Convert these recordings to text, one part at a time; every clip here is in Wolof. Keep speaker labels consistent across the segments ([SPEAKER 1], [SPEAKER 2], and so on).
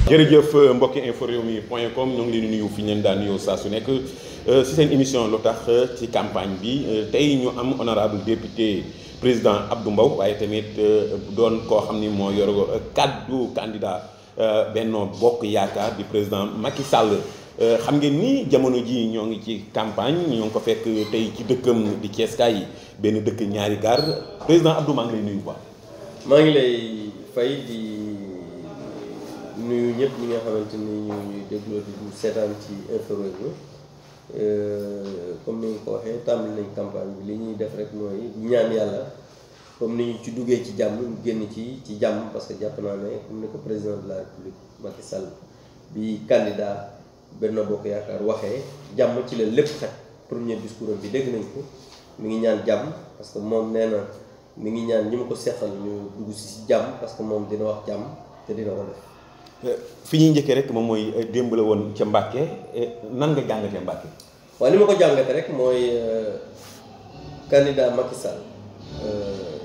[SPEAKER 1] jërëjëf mbokki info rewmi point com ñoo ngi leen di nuyu fi ñu leen daan nuyoo saa su nekk si seen émission lu tax ci campagne bi tey ñu am honorable député président Abdou Mbow waaye tamit doon koo xam ni moo yor kaddu candidat Benno Bokk Yaakaar di président Macky Sall. xam ngeen ni jamono ji ñoo ngi ci campagne ñoo ngi ko fekk tey ci dëkkam di Thiès kaay benn dëkk ñaari gaar président Abdou maa ngi lay nuyu bu baax.
[SPEAKER 2] maa ngi lay fay di nuyu ñëpp ñi nga xamante ni ñu ñuy dégloo di seetaan ci info rewmi comme ni nga ko waxee tàmbali nañ campagne bi li ñuy def rek mooy ñaan yàlla comme ni ñu ci duggee ci jàmm ñu génn ci jàmm parce que jàpp naa ne comme ni ko président de la république Macky Sall bi candidat Benno Bokk Yaakaar waxee jàmm ci la lépp xaj premier discours am bi dégg nañ ko mi ngi ñaan jàmm parce que moom nee na mi ngi ñaan ñi ma ko seqal ñu dugg si jàmm parce que moom dina wax jàmm te dina ko def.
[SPEAKER 1] fi ñuy njëkkee rek moom mooy démb la woon ca Mbàkke nan nga jàngatee Mbàkke.
[SPEAKER 2] waaw li ma ko jàngate rek mooy candidat Macky Sall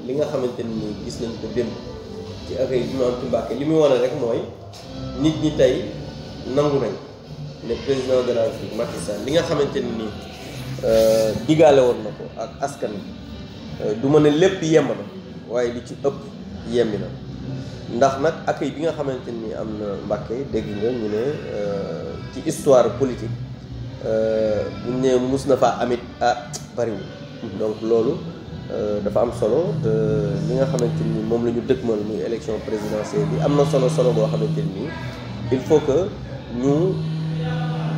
[SPEAKER 2] li nga xamante ni gis nañ ko démb ci accueil bi mu am ci Mbàkke li muy wane rek mooy nit ñi tey nangu nañ ne président de la République Macky Sall li nga xamante ni digaale woon na ko ak askan bi du ma ne lépp yemb na waaye li ci ëpp yembi na. ndax nag accueil bi nga xamante ni am na Mbàkke dégg nga ñu ne ci histoire politique bu ñu ne mus na faa amit bariwul donc loolu dafa am solo te li nga xamante ni moom la ñu dëkkmal muy élection présidentielle bi am na solo boo xamante ni il faut que ñu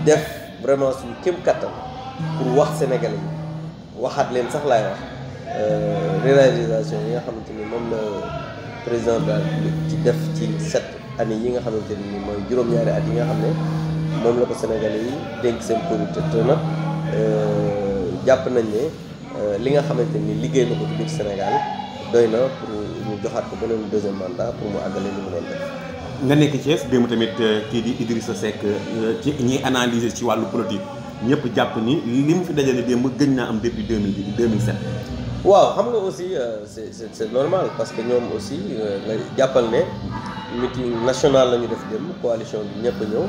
[SPEAKER 2] def vraiment suñu kéem kattan pour wax Sénégalais yi waxaat leen sax laay wax réalisation yi nga xamante ni moom la président de la République ci def ci 7 années yi nga xamante ni mooy juróom-ñaari at yi nga xam ne moom la ko Sénégalais yi dénk seen politique te nag jàpp nañ ne li nga xamante ni liggéey na ko ci biir Sénégal doy na pour ñu joxaat ko beneen deuxième mandat pour mu àggale li mu doon def.
[SPEAKER 1] nga nekk Thiès démb tamit kii di Idrissa Seck ci ñiy analyser ci wàllu politique ñëpp jàpp ni li mu fi dajale démb gëj naa am depuis 2007.
[SPEAKER 2] waaw xam nga aussi c'est normal parce que ñoom aussi nga jàppal ne meeting national la ñu def démb coalition bi ñëpp a ñëw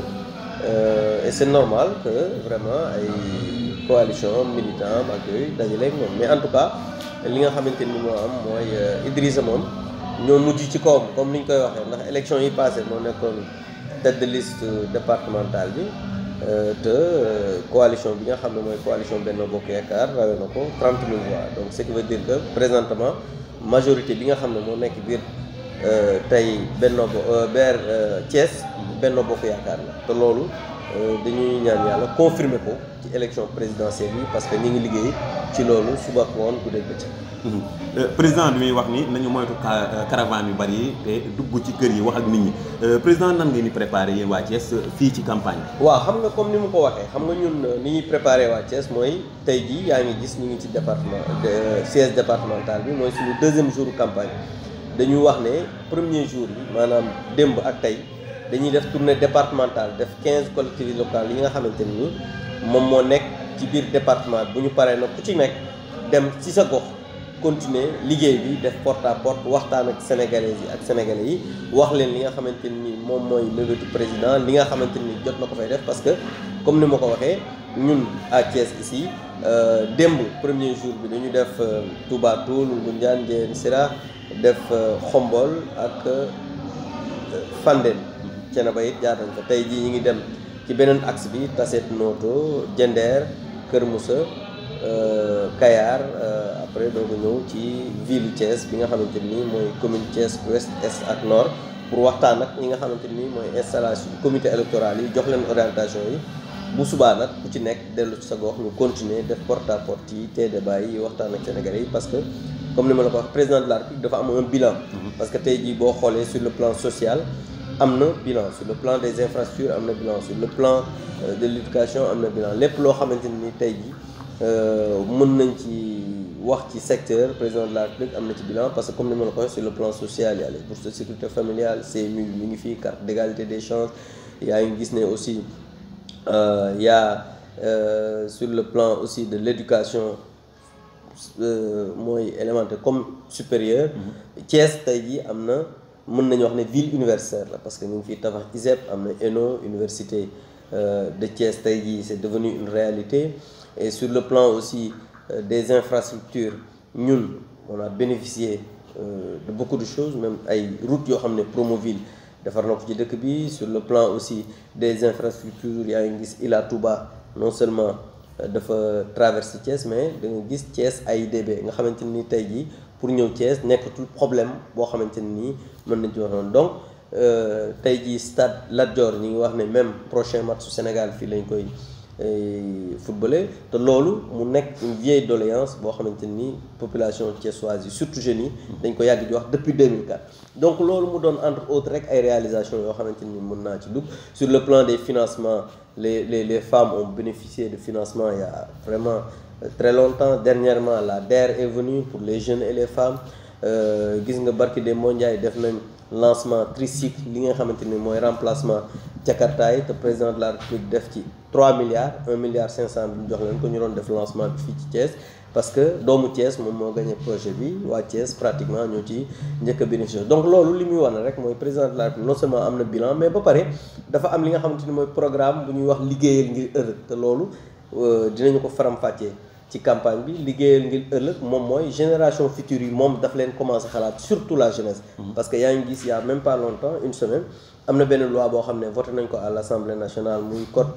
[SPEAKER 2] et c'est normal que vraiment ay coalition militant ak yooyu dajale ak moom mais en tout cas li nga xamante ni moo am mooy Idrissa moom ñoo mujj ci kawam comme ni ñu koy waxee ndax élection yi passé moo nekkoon tête de liste départementale bi te coalition bi nga xam ne mooy coalition Benno Bokk Yaakaar rawee na ko 30 000 voix donc ce qui veut dire que présentement majorité bi nga xam ne moo nekk biir tey Thiès Benno Bokk Yaakaar la te loolu dañuy ñaan yàlla confirmer ko ci élection présidentielle yi parce que ñi ngi liggéey ci loolu suba woon ku dégg bëccëg.
[SPEAKER 1] président bi muy wax ni nañu moytu caravane yu bari yi te dugg ci kër yi wax ak nit ñi président nan ngeen di préparé yéen waa Thiès fii ci campagne bi.
[SPEAKER 2] waaw xam nga comme ni mu ko waxee xam nga ñun ni ñuy préparé waa Thiès mooy tey jii yaa ngi gis ñu ngi ci département siège départemental bi mooy suñu deuxième jour campagne dañuy wax ne premier jour yi maanaam démb ak tey dañuy def tournée départementale def 15 collectivités locales yi nga xamante ni moom moo nekk ci biir département bu ñu paree nag ku ci nekk dem ci sa gox. continuer liggéey bi def porte à porte waxtaan ak sénégalais yi ak sénégalais yi wax leen li nga xamante ni moom mooy mébétu président li nga xamante ni jot na ko fay def parce que comme ni ma ko waxee ñun à Thiès ici démb premier jour bi dañu def Touba Toul Ngoundiane Ndiéyène Sirakh def Xombol ak Fandène Thiénaba it jaar nañ fa tey jii ñi ngi dem ci beneen axe bi Tassette Noto Diender Kër Moussa Kayar après doo ko ñëw ci ville Thiès bi nga xamante ni mooy commune Thiès ouest est ak nord pour waxtaan ak ñi nga xamante ni mooy installation comité électoral yi jox leen orientation yi bu subaa nag ku ci nekk dellu ci sa gox ñu continuer def porte à porte yi te débat yi waxtaan ak Sénégalais yi parce que comme ni ma la ko wax président de la République dafa am un bilan parce que tey jii boo xoolee sur le plan social am na bilan sur le plan des infrastructures am na bilan sur le plan de l'éducation am na bilan lépp loo xamante ni tey jii mën nañ ci wax ci secteur président de la République am na ci bilan parce que comme ni ma la ko waxee sur le plan social y a les bourses de sécurité familiale CMU mi ngi fii carte d'égalité des chances yaa ngi gis ne aussi y a sur le plan aussi de l'éducation mooy élémentaire comme supérieur Thiès tey jii am na mën nañu wax ne ville universitaire la parce que ñu ngi fiy tabax ISEP am na ENO université de Thiès tey jii c'est devenu une réalité et sur le plan aussi des infrastructures ñun on a bénéficié de beaucoup de choses même ay routes yoo xam ne Promoville defar na ko ci dëkk bi sur le plan aussi des infrastructures yaa ngi gis Ila Touba non seulement dafa traverser Thiès mais da nga gis Thiès AIBD nga xamante ni tey jii pour ñëw Thiès nekkatul problème boo xamante ni mën nañ ci wax noonu donc tey jii stade Lat Dior ñi ngi wax ne même prochain match su Sénégal fii lañ koy footballé te loolu mu nekk une vieille doléance boo xamante ni population thiessoise yi surtout jeunes yi dañ ko yàgg di wax depuis 2004 donc loolu mu doon entre autres rek ay réalisations yoo xamante ni mën naa ci dugg sur le plan des financements les femmes ont bénéficié de financement il y a vraiment très longtemps. Dernièrement la DER est venue pour les jeunes et les femmes gis nga barki de mondial def nañ lancement tricycle li nga xamante ni mooy remplacement Jakarta yi te président de la République def ci 3 milliards 1 milliard 500 bi ñu jox leen ko ñu doon def lancement bi fii ci Thiès parce que doomu Thiès moom moo gagné projet bi waa Thiès pratiquement ñoo ci njëkk a bénéficié donc loolu li muy wane rek mooy président de la République non seulement am na bilan mais ba pare dafa am li nga xamante ni mooy programme bu ñuy wax liggéeyal ngir ëllëg te loolu dinañu ko faram-fàccee ci campagne bi liggéeyal ngir ëllëg moom mooy génération future yi moom daf leen commencé xalaat surtout la jeunesse parce que yaa ngi gis il y a même pas longtemps une semaine am na benn loi boo xam ne voté nañ ko à l'Assemblée nationale muy code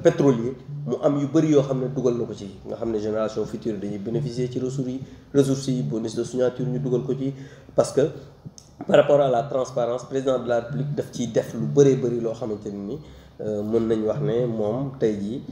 [SPEAKER 2] pétrolier mu am yu bëri yoo xam ne dugal na ko ci nga xam ne génération future dañuy bénéficier ci ressources yi bonus de signature ñu dugal ko ci parce que par rapport à la transparence président de la République daf ciy def lu bëree bëri loo xamante ni mën nañ wax ne moom tey jii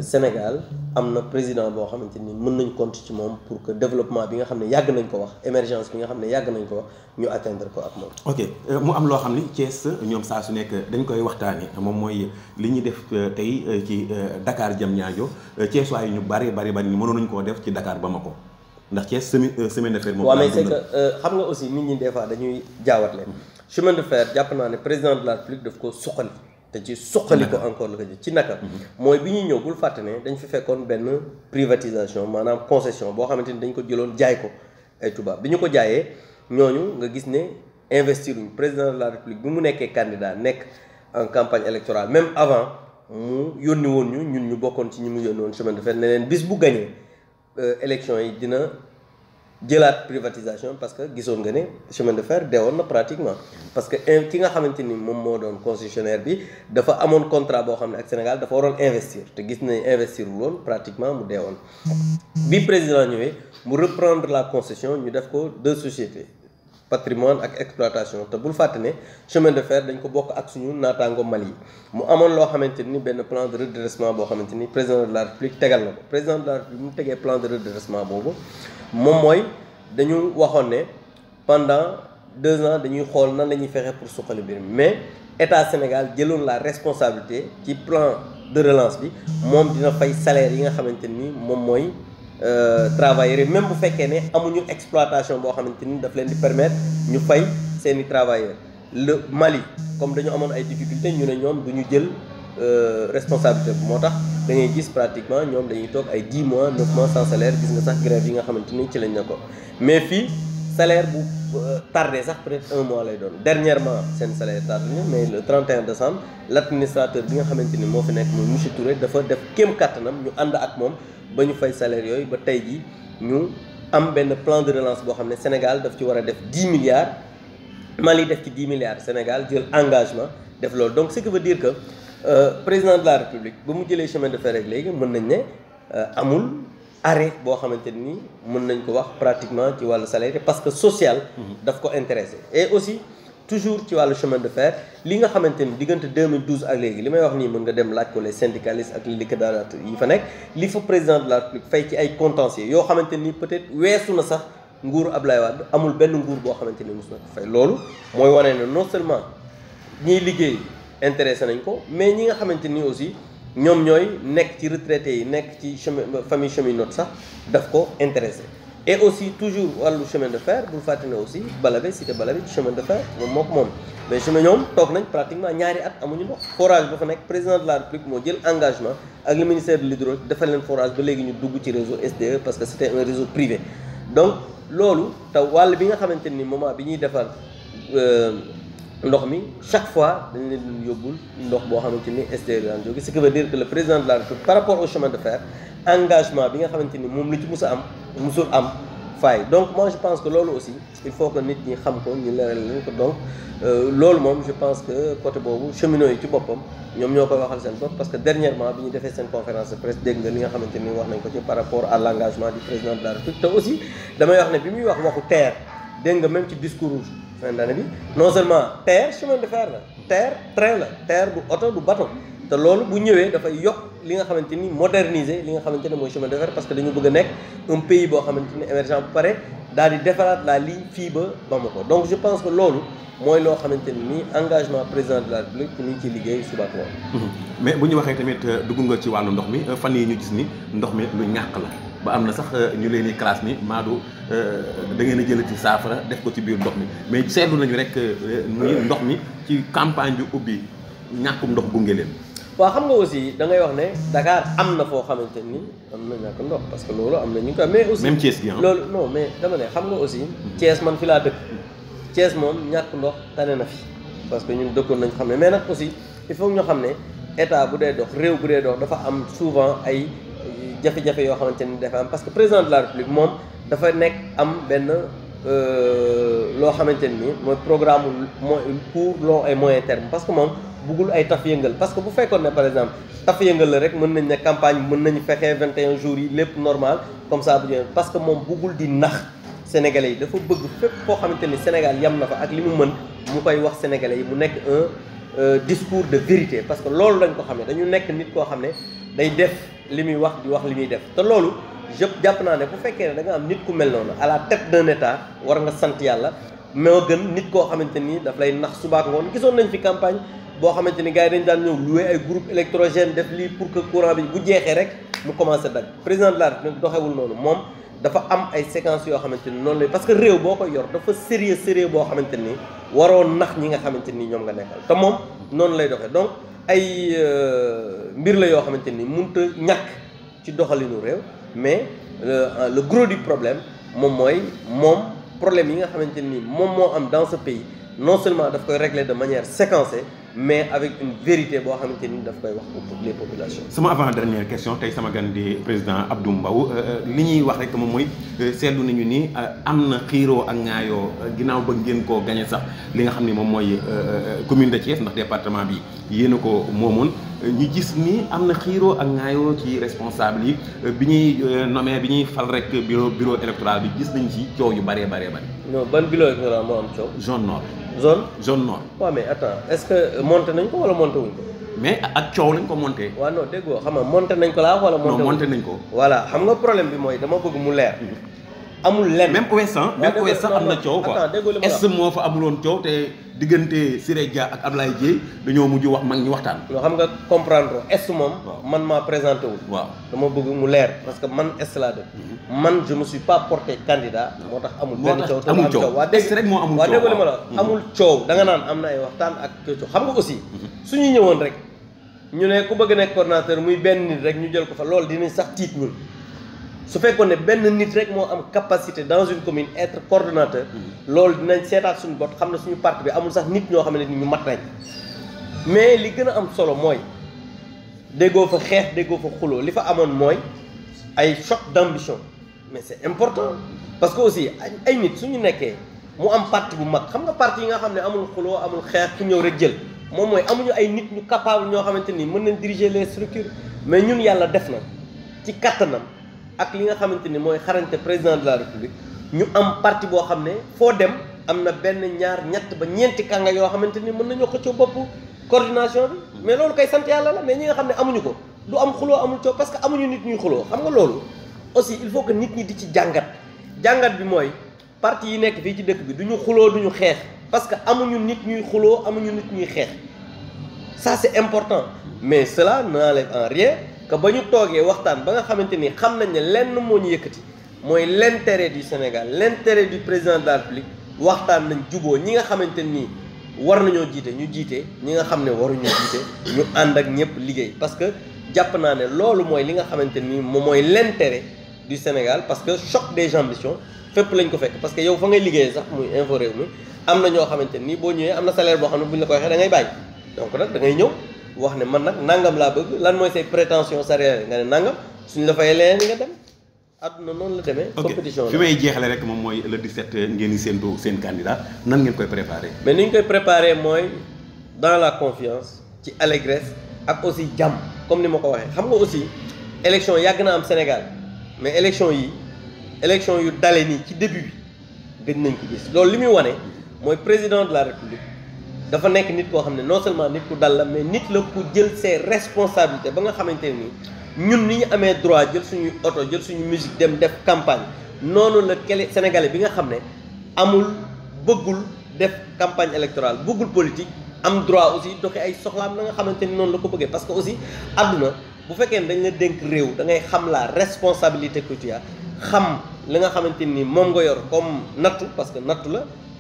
[SPEAKER 2] Sénégal am na président boo xamante ni mën nañ compter ci moom pour que développement bi nga xam ne yàgg nañ ko wax émergence bi nga xam ne yàgg nañ ko wax ñu atteindre ko ak moom.
[SPEAKER 1] ok mu am loo xam ni Thiès ñoom saa su nekk dañ koy waxtaanee moom mooy li ñuy def tey ci Dakar Diamniadio Thiès waaye ñu bari ni mënoon nañu koo def ci Dakar Bamako ndax Thiès semaine de fer moom.
[SPEAKER 2] waaw mais c'est que xam nga aussi nit ñi des fois dañuy jaawatle chemin de fer jàpp naa ne président de la République daf ko suqali. te ci suqali ko encore la ko ci naka mooy bi ñuy ñëw bul fàtte ne dañ fi fekkoon benn privatisation maanaam concession boo xamante ni dañ ko jëloon jaay ko ay tubaab bi ñu ko jaayee ñooñu nga gis ne investir uñ président de la République bi mu nekkee candidat nekk en campagne électorale même avant mu yónni woon ñun ñu bokkoon ci ñi mu yónni woon chemin de fer ne leen bis bu gañee élection yi dina jëlaat privatisation parce que gisoon nga ne chemin de fer deewoon na pratiquement parce que ki nga xamante ni moom moo doon concessionnaire bi dafa amoon contrat boo xam ne ak Sénégal dafa waroon investir te gis nañ investir woon pratiquement mu deewoon bi président ñëwee mu reprendre la concession ñu def ko deux sociétés patrimoine ak exploitation te bul fàtte ne chemin de fer dañ ko bokk ak suñu naataango Mali mu amoon loo xamante ni benn plan de redressement boo xamante ni président de la République tegal na ko président de la République mu tegee plan de redressement boobu moom mooy dañu waxoon ne pendant 2 ans dañuy xool nan la ñuy fexe pour suqali mbir mi mais état Sénégal jëloon la responsabilité ci plan de relance bi moom dina fay salaire yi nga xamante ni moom mooy travailleurs yi même bu fekkee ne amuñu exploitation boo xamante ni daf leen di permettre ñu fay seeni travailleurs le Mali comme dañu amoon ay difficultés ñu ne ñoom du ñu jël responsabilité bi moo tax da ngay gis pratiquement ñoom dañuy toog ay 10 mois 9 mois sans salaire gis nga sax grève yi nga xamante ni ci lañ ne ko mais fii salaire bu tardé sax peut-être 1 mois lay doon dernièrement seen salaire tardé na mais le 31 décembre l'administrateur bi nga xamante ni moo fi nekk mooy monsieur Touré dafa def kéem kattanam ñu ànd ak moom ba ñu fay salaire yooyu ba tey jii ñu am benn plan de relance boo xam ne Sénégal daf ci war a def 10 milliards Mali def ci 10 milliards Sénégal jël engagement def loolu donc ce qui veut dire que président de la République ba mu jëlee chemin de fer rek léegi mën nañ ne amul arrêt boo xamante ni mën nañ ko wax pratiquement ci wàllu salaire parce que social daf ko intéressé et aussi toujours ci wàllu chemin de fer li nga xamante ni diggante 2012 ak léegi li may wax nii mën nga dem laaj ko les syndicalistes ak les liquidateurs yi fa nekk li fa président de la République fay ci ay contentieux yoo xamante ni peut-être weesu na sax nguuru Ablaye Wade amul benn nguur boo xamante ni mos na ko fay loolu mooy wane ne non seulement ñiy liggéey intéressé nañ ko mais ñi nga xamante ni aussi ñoom ñooy nekk ci retraités yi nekk ci famille cheminote sax daf ko intéressé et aussi toujours wàllu chemin de fer bul fàtte ne aussi Balabé cité Balabé ci chemin de fer moom moo ko moom mais chemin ñoom toog nañ pratiquement ñaari at amuñu ndox forage ba fa nekk président de la République moo jël engagement ak le ministère de l'hydraulique defal leen forage ba léegi ñu dugg ci réseau SDE parce que c'était un réseau privé donc loolu te wàll bi nga xamante ni moment bi ñuy defar ndox mi chaque fois dañ leen yóbbul ndox boo xamante ni extérieur daan jóge ce qui veut dire que le président de la République par rapport au chemin de fer engagement bi nga xamante ni moom la ci mus a am musul am faay donc moi je pense que loolu aussi il faut que nit ñi xam ko ñu leeral leen ko donc loolu moom je pense que côté boobu cheminots yi ci boppam ñoom ñoo koy waxal seen bopp parce que dernièrement bi ñu defee seen conférence de presse dégg nga li nga xamante ni wax nañ ko ci par rapport à l'engagement du président de la République te aussi damay wax ne bi muy wax waxu terre dégg nga même ci discours fin d'année bi non seulement terre chemin de fer la terre train la terre du oto du bateau te loolu bu ñëwee dafay yokk li nga xamante ni moderniser li nga xamante ne mooy chemin de fer parce que dañu bëgg a nekk un pays boo xamante ni émergent bu pare daal di defaraat la ligne fii ba Bamako donc je pense que loolu mooy loo xamante ni engagement président de la République ñu ngi ciy liggéey suba ak ngoon.
[SPEAKER 1] mais bu ñu waxee tamit dugg nga ci wàllu ndox mi fan yii ñu gis ni ndox mi lu ñàkk la ba am na sax ñu leen di classe ni Madou da ngeen a jël ci saafara def ko ci biir ndox mi mais seetlu nañu rek ni ndox mi ci campagne bi ubbi ñàkkum ndox gunge leen.
[SPEAKER 2] waaw xam nga aussi da ngay wax ne Dakar am na foo xamante ni am na ñàkk ndox parce que loolu am na ñu ko mais aussi
[SPEAKER 1] même Thiès gi
[SPEAKER 2] loolu non mais dama ne xam nga aussi Thiès man fi laa dëkk Thiès moom ñàkk ndox tane na fi parce que ñun dëkkoon nañ xam ne mais nag aussi il faut ñu xam ne état bu dee dox réew bu dee dox dafa am souvent ay jafe-jafe yoo xamante ni dafa am parce que président de la République moom dafa nekk am benn loo xamante ni mooy programme court long et moyen terme parce que moom buggul ay taf yëngal parce que bu fekkoon ne par exemple taf yëngal la rek mën nañ ne campagne mën nañu fexee 21 jours yi lépp normal comme ça bu parce que moom buggul di nax sénégalais yi dafa bëgg fépp foo xamante ni Sénégal yam na fa ak li mu mën mu koy wax sénégalais yi mu nekk un discours de vérité parce que loolu lañ ko xam ne dañu nekk nit koo xam ne day def li muy wax di wax li muy def te loolu jàpp naa ne bu fekkee ne da nga am nit ku mel noonu à la tête d'un état war nga sant yàlla moo gën nit koo xamante ni daf lay nax subaak ngoon gisoon nañ fi campagne boo xamante ni gars yi dañ daan ñëw louer ay groupe électrogène def lii pour que courant bi bu jeexee rek mu commencé dag président de la République doxewul noonu moom dafa am ay séquences yoo xamante ni noonu lay parce que réew boo koy yor dafa sérieux boo xamante ni waroon nax ñi nga xamante ni ñoom nga nekkal te moom noonu lay doxee donc ay mbir la yoo xamante ni mënut a ñàkk ci doxalinu réew mais le gros du problème moom mooy problème yi nga xamante ni moom moo am dans ce pays non seulement daf koy régler de manière séquencée mais avec une vérité boo xamante ni daf koy wax pour les populations.
[SPEAKER 1] sama avant dernière question tey sama gan di président Abdou Mbow li ñuy wax rek moom mooy seetlu nañu ni am na xiiroo ak ŋaayoo ginnaaw ba ngeen koo gagné sax li nga xam ni moom mooy commune de Thiès ndax département bi yéen a ko moomoon ñu gis ni am na xiiroo ak ŋaayoo ci responsable yi bi ñuy nommé bi ñuy fal rek bureau électoral bi gis nañ ci coow yu bëree bëree bëri.
[SPEAKER 2] non ban bureau électoral moo am coow.
[SPEAKER 1] zone nord.
[SPEAKER 2] zone
[SPEAKER 1] nord.
[SPEAKER 2] waaw mais attends est-ce que monté nañ ko wala monté wuñ ko.
[SPEAKER 1] mais ak coow lañ ko monté.
[SPEAKER 2] waaw non déggoo xam nga monté nañ ko laa wala.
[SPEAKER 1] monté nañ ko.
[SPEAKER 2] voilà xam nga problème bi mooy dama bëgg mu leer. amul lenn
[SPEAKER 1] même ouest am na coow quoi. est moo fa amuloon coow te diggante Siré Dia ak Ablaye Dièye dañoo mujj wax mag ñi waxtaan.
[SPEAKER 2] loo xam nga comprendre est moom. man maa présenté wul.
[SPEAKER 1] waaw
[SPEAKER 2] dama bëgg mu leer parce que man est laa dëkk. man je me suis pas porté candidat. moo tax amul benn coow te amul coow.
[SPEAKER 1] est rek moo amul coow
[SPEAKER 2] waaw dégg li ma la amul coow da nga naan am na ay waxtaan ak coow xam nga aussi. suñu ñëwoon rek ñu ne ku bëgg nekk coordonnateur muy benn nit rek ñu jël ko fa loolu dinañ sax tiit ñun. su fekkoon ne benn nit rek moo am capacité dans une commune être coordonnateur loolu dinañ seetaat suñu bot xam ne suñu parti bi amul sax nit ñoo xam ne ñu mat nañ mais li gën a am solo mooy déggoo fa xeex déggoo fa xuloo li fa amoon mooy ay choc d'ambition mais c'est important parce que aussi ay nit suñu nekkee mu am parti bu mag xam nga parti yi nga xam ne amul xuloo amul xeex ku ñëw rek jël moom mooy amuñu ay nit ñu capable ñoo xamante ni mën nañ diriger les structures mais ñun yàlla def na ci kattanam ak li nga xamante ni mooy xarañte président de la république ñu am parti boo xam ne foo dem am na benn ñaar ñett ba ñeenti kànga yoo xamante ni mën nañoo xëccoo bopp coordination bi mais loolu koy sant yàlla la mais ñi nga xam ne amuñu ko du am xuloo amul coow parce que amuñu nit ñuy xuloo xam nga loolu aussi il faut que nit ñi di ci jàngat bi mooy parti yi nekk fii ci dëkk bi duñu xuloo duñu xeex parce que amuñu nit ñuy xuloo amuñu nit ñuy xeex ça c'est important mais cela n'enlève en rien que ba ñu toogee waxtaan ba nga xamante ni xam nañ ne lenn moo ñu yëkkati mooy l'intérêt du Sénégal l'intérêt du président de la République waxtaan nañ juboo ñi nga xamante nii war nañoo jiite ñu jiite ñi nga xam ne waruñu jiite ñu ànd ak ñëpp liggéey parce que jàpp naa ne loolu mooy li nga xamante ni moom mooy l'intérêt du Sénégal parce que choc des ambitions fépp lañ ko fekk parce que yow fa ngay liggéeyee sax muy info réew mi am na ñoo xamante ni boo ñëwee am na salaire boo xam ne bu ñu la ko waxee da ngay bàyyi donc nag da ngay ñëw wax ne man nag nangam laa bëgg lan mooy say prétention salariale nga ne nangam suñ la fay leneen nga dem àdduna noonu la demee. compétition la
[SPEAKER 1] fi may jeexale rek moom mooy le 17 ngeen di séentu seen candidat nan ngeen koy préparé.
[SPEAKER 2] mais ni ñu koy préparé mooy dans la confiance ci allégresse ak aussi jàmm comme ni ma ko waxee xam nga aussi élection yàgg na am Sénégal mais élection yu dale nii ci début bi gëj nañ ko gis loolu li muy wane mooy président de la république dafa nekk nit koo xam ne non seulement nit ku dal la mais nit la ku jël ses responsabilités ba nga xamante ni ñun ni ñu amee droit jël suñu oto jël suñu musique dem def campagne noonu la Sénégalais bi nga xam ne amul bëggul def campagne électorale bëggul politique am droit aussi doxi ay soxlaam na nga xamante ni noonu la ko bëggee parce que aussi àdduna bu fekkee ne dañ la dénk réew da ngay xam la responsabilité que tu as xam li nga xamante ni moom nga yor comme nattu parce que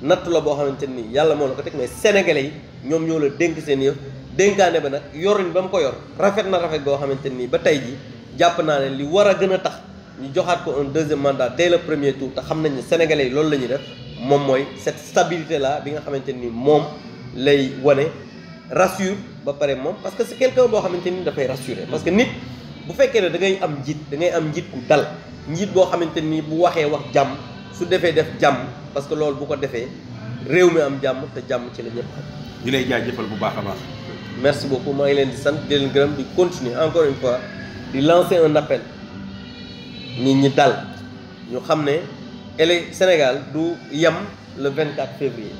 [SPEAKER 2] nattu la boo xamante ni yàlla moo la ko teg mais sénégalais yi ñoom ñoo la dénk seen yëf dénkaane ba nag yorin ba mu ko yor rafet na rafet goo xamante ni ba tey ji jàpp naa ne li war a gën a tax ñu joxaat ko un deuxième mandat dès le premier tour te xam nañ ne sénégalais yi loolu la ñuy def moom mooy cette stabilité là bi nga xamante ni moom lay wane rassure ba pare moom parce que c'est quelqu'un boo xamante ni dafay rassurer parce que nit bu fekkee ne da ngay am njiit ku dal njiit boo xamante ni bu waxee wax jàmm su defee def jàmm parce que loolu bu ko defee réew mi am jàmm te jàmm ci la ñëpp xam.
[SPEAKER 1] ñu lay jaajëfal bu baax a baax.
[SPEAKER 2] merci beaucoup maa ngi leen di sant di leen gërëm di continuer encore une fois di lancer un appel nit ñi dal ñu xam ne Sénégal du yem le 24 février.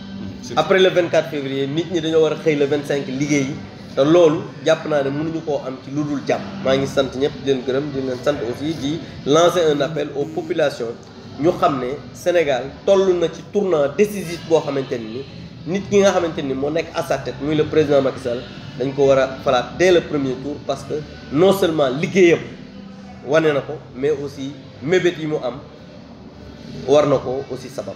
[SPEAKER 2] après le 24 février nit ñi dañoo war a xëy le 25 liggéeyi te loolu jàpp naa ne mënuñu koo am ci lu dul jàmm. maa ngi sant ñëpp di leen gërëm di leen sant aussi di lancer un appel aux populations ñu xam ne Sénégal toll na ci tournant décisif boo xamante ni nit ki nga xamante ni moo nekk à sa tête muy le président Macky Sall dañ ko war a falaat dès le premier tour parce que non seulement liggéeyam wane na ko mais aussi mébét yi mu am war na ko aussi sabab.